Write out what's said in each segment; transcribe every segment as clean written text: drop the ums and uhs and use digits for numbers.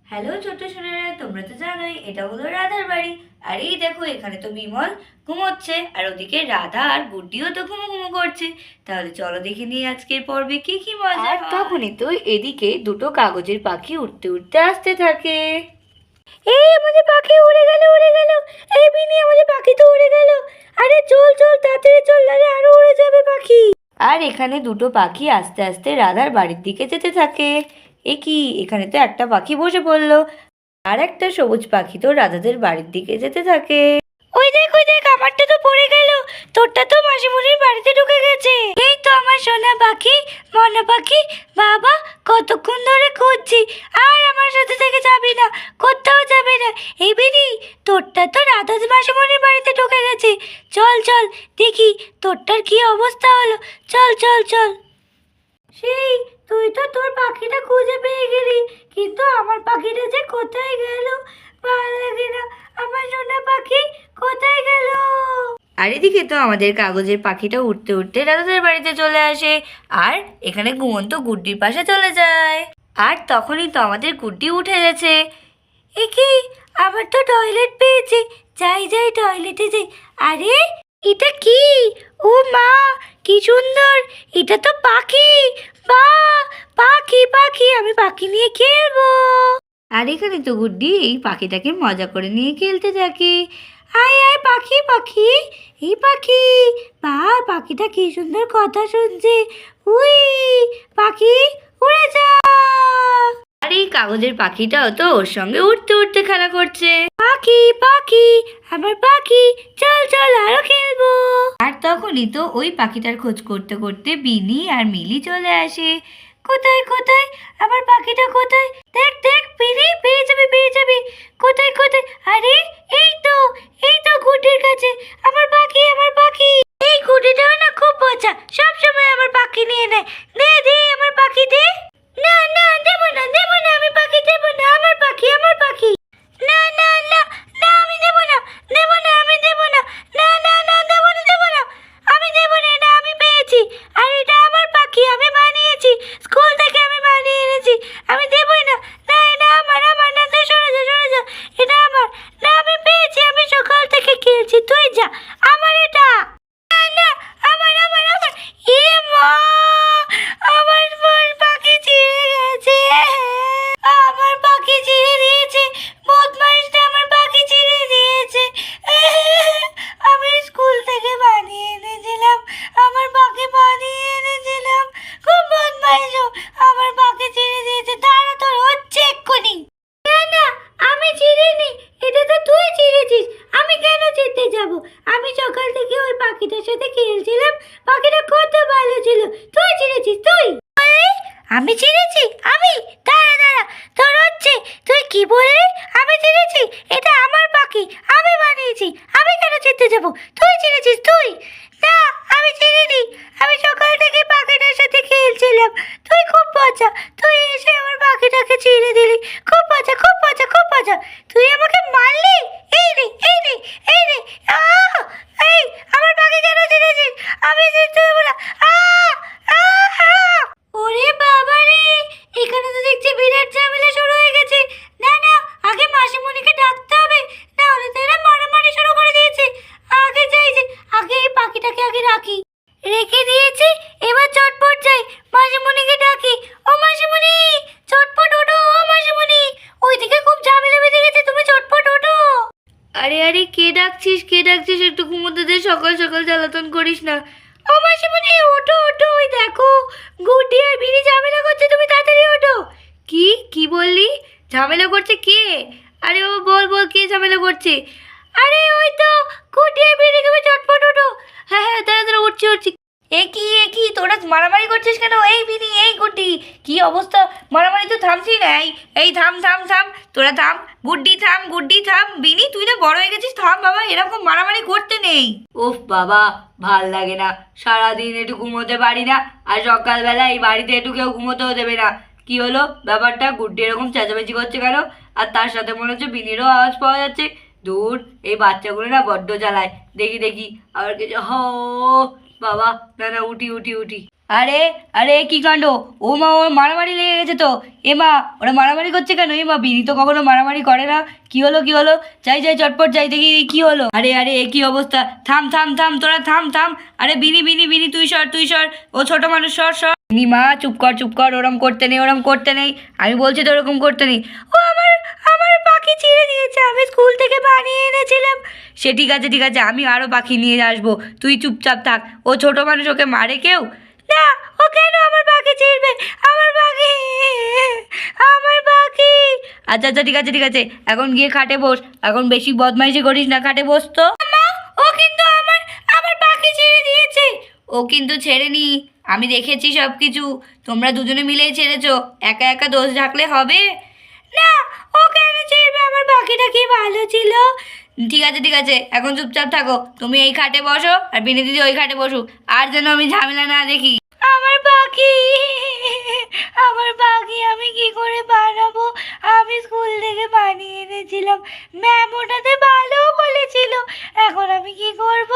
Hello ছোট্ট সোনারা, তোমরা তো জানোই এটা হলো রাধার বাড়ি। আর এই দেখো, এখানে তো বিমল ঘুমোচ্ছে, আর ওদিকে রাধা আর গুড্ডিও তো ঘুমো ঘুমো করছে। তাহলে চলো দেখে নিই আজকের পর্বে কি কি মজা আর হয়। তখনই তো এদিকে দুটো কাগজের পাখি উঠতে উঠতে আসতে থাকে। এই আমাদের পাখি উড়ে গেল উড়ে গেল। এই বিনি, আমাদের পাখি তো উড়ে গেল। আরে চল চল তাড়াতাড়ি চল, নাহলে আরো উড়ে যাবে পাখি। আর এখানে দুটো পাখি আস্তে আস্তে রাধার বাড়ির দিকে যেতে থাকে। এ কি, এখানে তো একটা পাখি বসে পড়লো, আর একটা সবুজ পাখি তো রাধাদের বাড়ির দিকে যেতে থাকে। ওই দেখ ওই দেখ, আমারটা তো পড়ে গেল, তোরটা তো মাসিমণির বাড়িতে ঢুকে গেছে। এই তো আমার সোনা পাখি, মনা পাখি, বাবা কতক্ষণ ধরে খুঁজছি। আর আমার সাথে থেকে যাবি না, কোথাও যাবে না। এই বিনি, তোরটা তো রাধাদ মাসিমণির বাড়িতে ঢুকে গেছে। চল চল দেখি তোরটার কি অবস্থা হলো। চল চল চল। সেই, তুই তো তোর পাখিটা খুঁজে পেয়ে গেলি, কিন্তু আমার পাখিটা যে কোথায় গেল, ভালো লাগে না। আমার সোনা পাখি কোথায় গেল? আর এদিকে তো আমাদের কাগজের পাখিটা উঠতে উঠতে রাধাদের বাড়িতে চলে আসে, আর এখানে ঘুমন্ত গুড্ডির পাশে চলে যায়। আর তখনই তো আমাদের গুড্ডি উঠে গেছে। এ কি, আবার তো টয়লেট পেয়েছি, যাই যাই টয়লেটে যাই। আরে এটা কি? ও মা, কি সুন্দর! এটা তো পাখি। বা, পাখি পাখি, আমি পাখি নিয়ে খেলবো। আর এখানে তো গুড্ডি এই পাখিটাকে মজা করে নিয়ে খেলতে থাকে। আয় আয় পাখি পাখি, এই পাখি, বা পাখিটা কি সুন্দর কথা শুনছে। উই, পাখি উড়ে যা। আর এই কাগজের পাখিটাও তো ওর সঙ্গে উঠতে উঠতে খেলা করছে। পাখি পাখি, আমার পাখি, চল চল আরো খেলবো। আর তখনই তো ওই পাখিটার খোঁজ করতে করতে বিনি আর মিলি চলে আসে। কোথায় কোথায় আমার পাখিটা, কোথায়? দেখ দেখ বিনি, পেয়ে যাবি পেয়ে যাবি। কোথায় কোথায়? আরে এই তো গুটির কাছে। আমার পাখি আমার পাখি। এই গুটিটাও না খুব বোঝা, সব সময় আমার পাখি নিয়ে নেয়। দে দে আমার পাখি দে। না না, দেবো না দেবো না, আমি পাখি দেবো না। আমার পাখি আমার পাখি। না না না না, আমি দেবো না দেবো না, আমি দেবো না। না না না, দেবো না দেবো না, আমি দেবো না। এটা আমি পেয়েছি, আর এটা আমার পাখি, আমি বানিয়েছি, স্কুল থেকে আমি বানিয়ে এনেছি। আমি দেবই না। না, এটা আমার আমার না, তুই সরে যা সরে যা, এটা আমার। না, আমি পেয়েছি, আমি সকাল থেকে খেলছি, তুই যা। আমার এটা। না না, আমার আমার আমার। এ মা, আমার পাখি ছিঁড়ে গেছে। আমার পাখি ছিঁড়ে দিয়েছে, বদমাইশটা আমার পাখি ছিঁড়ে দিয়েছে। আমি স্কুল থেকে বানিয়ে এনেছিলাম, আমার পাখি বানিয়ে এনেছিলাম, খুব বদমাইশ ও। আমার পাখি ছিঁড়ে দিয়েছে, দাঁড়া তোর হচ্ছে এক্ষুনি। না না, আমি ছিঁড়িনি, এটা তো তুই ছিঁড়েছিস। আমি কেন ছিঁড়তে যাব? আমি সকাল থেকে ওই পাখিটার সাথে খেলছিলাম, পাখিটা কত ভালো ছিল। তুই ছিঁড়েছিস তুই? আমি ছিঁড়েছি? আমি? দাঁড়া দাঁড়া, তোর হচ্ছে। তুই কি বললি? আমি ছিঁড়েছি? এটা আমার পাখি, আমি বানিয়েছি, আমি কেন ছিঁড়তে যাব? তুই ছিঁড়েছিস তুই? না, আমি ছিঁড়িনি, আমি সকাল থেকে পাখিটার সাথে খেলছিলাম। তুই খুব মজা, তুই এসে আমার পাখিটাকে ছিঁড়ে দিলি। খুব মজা খুব মজা খুব মজা। তুই আমাকে মারলি? এই রে এই রে এই রে। আহ! এই, আমার পাখি কেন ছিঁড়েছিস? আমি ছিঁড়তে দেবো না। আহ! আহ! আহ! ওরে বাবা রে, এখানে তো দেখছি বিরাট ঝামেলা শুরু হয়ে গেছে। না না, আগে মাসিমণিকে ডাকতে হবে, না হলে তো এরা মারামারি শুরু করে দিয়েছে। আগে যাই যে, আগে এই পাখিটাকে আগে রাখি। রেখে দিয়েছি, এবার চটপট যাই, মাসিমণিকে ডাকি। ও মাসিমণি, চটপট ওঠো। ও মাসিমণি, ওইদিকে খুব ঝামেলা বেঁধে গেছে, তুমি চটপট ওঠো। আরে আরে, কে ডাকছিস কে ডাকছিস? একটু ঘুমোতে দে, সকাল সকাল জ্বালাতন করিস না। ও মাসিমণি, ওঠো ওঠো, ওই দেখো গুড্ডি আর বিনি ঝামেলা করছে, তুমি তাড়াতাড়ি ওঠো। কি কি বললি? ঝামেলা করছে কে? আরে ও বল বল, কে ঝামেলা করছে? আরে ওই তো গুড্ডি আর বিনি, তুমি চটপট ওঠো। হ্যাঁ হ্যাঁ, দাঁড়া দাঁড়া, উঠছি উঠছি। এ কি তোরা মারামারি করছিস কেন? এই বিনি এই গুড্ডি, কি অবস্থা? মারামারি তো থামছি না। এই থাম থাম থাম, তোরা থাম। গুড্ডি থাম। বিনি, তুই না বড় হয়ে গেছিস, থাম বাবা, এরকম মারামারি করতে নেই। উফ বাবা, ভাল লাগে না, সারাদিন একটু ঘুমোতে পারি না, আর সকালবেলা এই বাড়িতে একটু কেউ ঘুমোতেও দেবে না। কি হলো ব্যাপারটা? গুড্ডি এরকম চেঁচামেচি করছে কেন? আর তার সাথে মনে হচ্ছে বিনিরও আওয়াজ পাওয়া যাচ্ছে। দূর, এই বাচ্চাগুলো না বড্ড জ্বালায়। দেখি দেখি আবার কিছু। বাবা, না না, উঠি উঠি উঠি। আরে আরে কি কাণ্ড! ও মা, ওর মারামারি লেগে গেছে তো। এ মা, ওরা মারামারি করছে কেন? এ মা, বিনি তো কখনো মারামারি করে না। কি হলো কি হলো? যাই যাই চটপট যাই দেখি কি হলো। আরে আরে এ কি অবস্থা! থাম থাম থাম, তোরা থাম থাম। আরে বিনি বিনি বিনি, তুই সর তুই সর। ও ছোট মানুষ, সর সর। বিনি মা, চুপ কর চুপ কর, ওরম করতে নেই ওরম করতে নেই। আমি বলছি তো ওরকম করতে নেই। ও আমার আমার পাখি ছিঁড়ে দিয়েছে, আমি স্কুল থেকে বানিয়ে এনেছিলাম। সে ঠিক আছে ঠিক আছে, আমি আরও পাখি নিয়ে আসবো, তুই চুপচাপ থাক। ও ছোট মানুষ, ওকে মারে কেউ? না, ও কেন আমার পাখি ছিঁড়বে? আমার পাখি, আমার পাখি। আচ্ছা আচ্ছা ঠিক আছে ঠিক আছে, এখন গিয়ে খাটে বস। এখন বেশি বদমাইশি করিস না, খাটে বস তো। মা, ও কিন্তু আমার আমার পাখি ছেড়ে দিয়েছে। ও কিন্তু ছেড়েনি, আমি দেখেছি সব কিছু। তোমরা দুজনে মিলেই ছেড়েছো, একা একা দোষ ঢাকলে হবে না। ও কেন ছিড়বে? আমার পাখিটা কি ভালো ছিল। ঠিক আছে, এখন চুপচাপ থাকো। তুমি এই খাটে বসো আর বিনি দিদি ওই খাটে বসুক, আর যেন আমি ঝামেলা না দেখি। আমার পাখি, আমার পাখি আমি কি করে বানাবো? আমি স্কুল থেকে বানিয়ে এনেছিলাম, ম্যাম ওটাতে ভালোও বলেছিল। এখন আমি কি করব?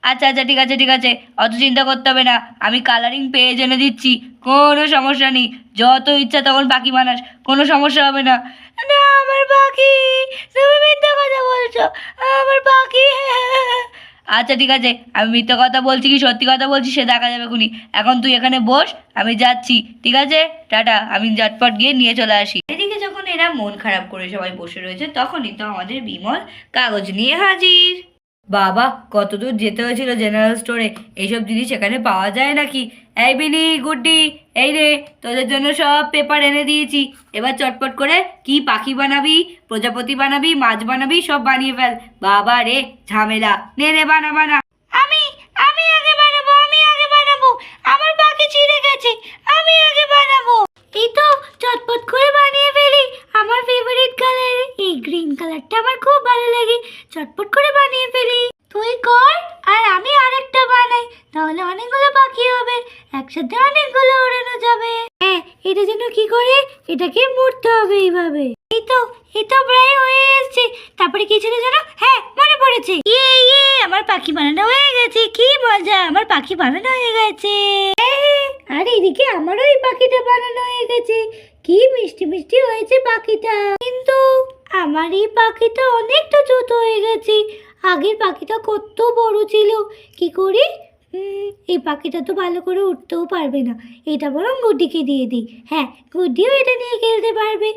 আচ্ছা আচ্ছা ঠিক আছে, অত চিন্তা করতে হবে না। আমি কালারিং পেজ এনে দিচ্ছি, কোনো সমস্যা নেই। যত ইচ্ছা তখন পাখি বানাস, কোনো সমস্যা হবে না। না, আমার পাখি, তুমি মিথ্যা কথা বলছো। আমার পাখি। আচ্ছা ঠিক আছে, আমি মিথ্যা কথা বলছি কি সত্যি কথা বলছি সে দেখা যাবে খুনি। এখন তুই এখানে বস, আমি যাচ্ছি। ঠিক আছে, টাটা। আমি ঝটপট গিয়ে নিয়ে চলে আসি। এদিকে যখন এরা মন খারাপ করে সবাই বসে রয়েছে, তখনই তো আমাদের বিমল কাগজ নিয়ে হাজির। বাবা, কত দূর যেতে হয়েছিল জেনারেল স্টোরে! এইসব জিনিস এখানে পাওয়া যায় নাকি? এই বিনি, গুড্ডি, এই রে, তোদের জন্য সব পেপার এনে দিয়েছি। এবার চটপট করে কি পাখি বানাবি, প্রজাপতি বানাবি, মাছ বানাবি, সব বানিয়ে ফেল। বাবা রে, ঝামেলা! নে নে, বানা বানা। আমি আমি আগে বানাবো, আমি আগে বানাবো। আমার পাখি ছিঁড়ে গেছে, আমি আগে বানাবো। এই তো, চটপট করে বানিয়ে ফেলি। আমার ফেভারিট কালার এই গ্রিন কালারটা, আমার খুব ভালো লাগে। চটপট করে বানিয়ে ফেলি। তুই কর আর আমি আরেকটা বানাই, তাহলে অনেকগুলো পাখি হবে, একসাথে অনেকগুলো ওড়ানো যাবে। হ্যাঁ, এটা যেন কি করে, এটাকে মুড়তে হবে এইভাবে। এই তো প্রায় হয়ে এসেছে। তারপরে কি ছিল যেন? হ্যাঁ, মনে পড়েছে। ইয়ে, আমার পাখি বানানো হয়ে গেছে। কি মজা, আমার পাখি বানানো হয়ে গেছে। আর এদিকে আমারও এই পাখিটা বানানো হয়ে গেছে। কি মিষ্টি মিষ্টি হয়েছে পাখিটা। কিন্তু আমার এই পাখিটা অনেকটা ছোট হয়ে গেছে। আগের পাখিটা কত বড় ছিল। কি করি? এই পাখিটা তো ভালো করে উঠতেও পারবে না। এটা বরং গুড্ডিকে দিয়ে দিই। হ্যাঁ, গুড্ডিও এটা নিয়ে খেলতে পারবে।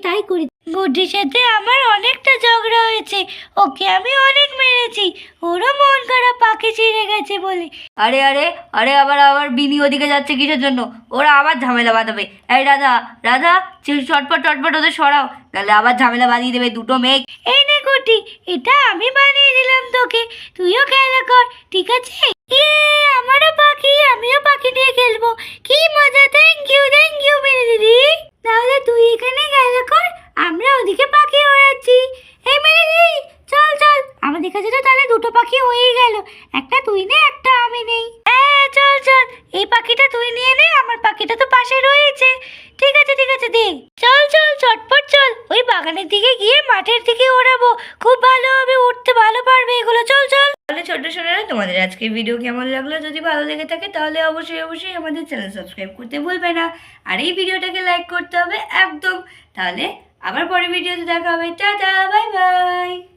তাই করি। গুড্ডির সাথে আমার অনেকটা ঝগড়া হয়েছে, ওকে আমি অনেক মেরেছি। ওরও মন খারাপ পাখি ছিঁড়ে গেছে বলে। আরে আরে আরে, আবার আবার বিনি ওদিকে যাচ্ছে কিসের জন্য? ওরা আবার ঝামেলা বাঁধাবে। এই রাধা রাধা, চটপট চটপট ওদের সরাও, তাহলে আবার ঝামেলা বাঁধিয়ে দেবে দুটো মেঘ। এই নে গুড্ডি, এটা আমি বানিয়ে দিলাম তোকে, তুইও খেলা কর, ঠিক আছে? আমারও পাখি, আমিও পাখি দিয়ে খেলবো। কি মজা! থ্যাংক ইউ মেরে দিদি। তাহলে তুই এখানে খেলা কর, আমরা ওদিকে পাখি ওড়াচ্ছি। এই মেরে দিদি, চল চল, আমাদের কাছে তো তাহলে দুটো পাখি হয়েই গেল। একটা তুই নে, একটা আমি নেই। হ্যাঁ চল চল, এই পাখিটা তুই নিয়ে নে, আমার পাখিটা তো পাশে রয়েছে। ঠিক আছে দে। চল চল চটপট চল, ওই বাগানের দিকে গিয়ে মাঠের দিকে ওড়াবো, খুব ভালো হবে, উঠতে ভালো পারবে এগুলো। চল চল। তাহলে ছোট্ট সোনারা, তোমাদের আজকের ভিডিও কেমন লাগলো? যদি ভালো লেগে থাকে তাহলে অবশ্যই আমাদের চ্যানেল সাবস্ক্রাইব করতে ভুলবে না, আর এই ভিডিওটাকে লাইক করতে হবে একদম। তাহলে আবার পরের ভিডিওতে দেখা হবে। Tata, bye bye.